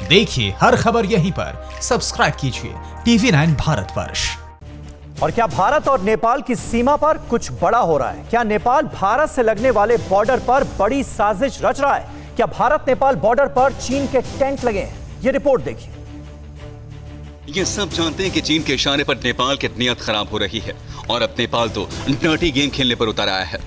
देखिए हर खबर यहीं पर, सब्सक्राइब कीजिए TV9 भारतवर्ष। और क्या भारत और नेपाल की सीमा पर कुछ बड़ा हो रहा है? क्या नेपाल भारत से लगने वाले बॉर्डर पर बड़ी साजिश रच रहा है? क्या भारत नेपाल बॉर्डर पर चीन के टेंट लगे हैं? ये रिपोर्ट देखिए। ये सब जानते हैं कि चीन के इशारे पर नेपाल की नीयत खराब हो रही है और अब नेपाल तो डर्टी गेम खेलने पर उतर आया है।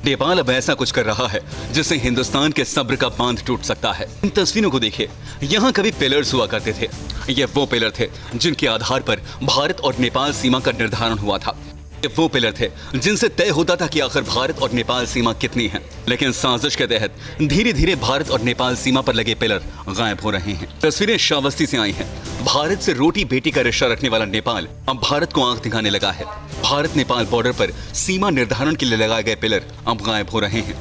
नेपाल अब ऐसा कुछ कर रहा है जिससे हिंदुस्तान के सब्र का बांध टूट सकता है। इन तस्वीरों को देखिए, यहाँ कभी पिलर्स हुआ करते थे। ये वो पिलर थे जिनके आधार पर भारत और नेपाल सीमा का निर्धारण हुआ था। ये वो पिलर थे जिनसे तय होता था कि आखिर भारत और नेपाल सीमा कितनी है। लेकिन साजिश के तहत धीरे धीरे भारत और नेपाल सीमा पर लगे पिलर गायब हो रहे हैं। तस्वीरें श्रावस्ती से आई हैं। भारत से रोटी बेटी का रिश्ता रखने वाला नेपाल अब भारत को आंख दिखाने लगा है। भारत नेपाल बॉर्डर पर सीमा निर्धारण के लिए लगाए गए पिलर अब गायब हो रहे हैं।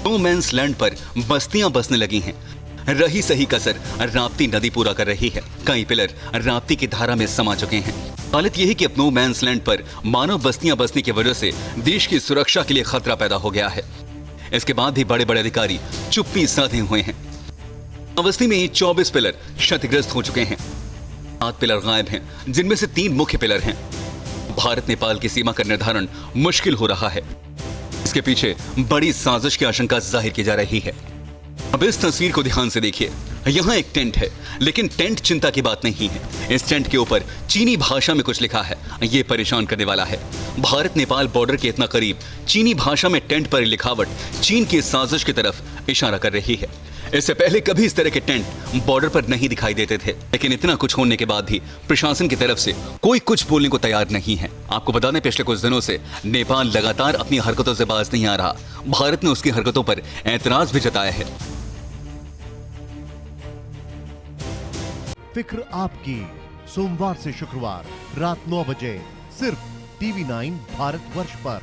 नो मैंस लैंड पर बस्तियां बसने लगी हैं। रही सही कसर राप्ती नदी पूरा कर रही है। कई पिलर राप्ती की धारा में समा चुके हैं। हालत यही कि अब नो मैंस लैंड पर मानव बस्तियां बसने की वजह से देश की सुरक्षा के लिए खतरा पैदा हो गया है। इसके बाद भी बड़े बड़े अधिकारी चुप्पी साधे हुए हैं। अवस्थी में 24 पिलर क्षतिग्रस्त हो चुके हैं। 7 पिलर गायब हैं, जिनमें से 3 मुख्य पिलर हैं। भारत नेपाल की सीमा का निर्धारण मुश्किल हो रहा है। इसके पीछे बड़ी साजिश की आशंका जाहिर की जा रही है। अब इस तस्वीर को ध्यान से देखिए। यहाँ एक टेंट है, लेकिन टेंट चिंता की बात नहीं है। इस टेंट के ऊपर चीनी भाषा में कुछ लिखा है। ये परेशान करने वाला है। भारत नेपाल बॉर्डर के इतना करीब चीनी भाषा में टेंट पर लिखावट चीन की साजिश की तरफ इशारा कर रही है। इससे पहले कभी इस तरह के टेंट बॉर्डर पर नहीं दिखाई देते थे, लेकिन इतना कुछ होने के बाद भी प्रशासन की तरफ से कोई कुछ बोलने को तैयार नहीं है। आपको बता दें, पिछले कुछ दिनों से नेपाल लगातार अपनी हरकतों से बाज नहीं आ रहा। भारत ने उसकी हरकतों पर ऐतराज भी जताया है। फिक्र आपकी, सोमवार से शुक्रवार रात 9 बजे सिर्फ TV9 भारतवर्ष पर।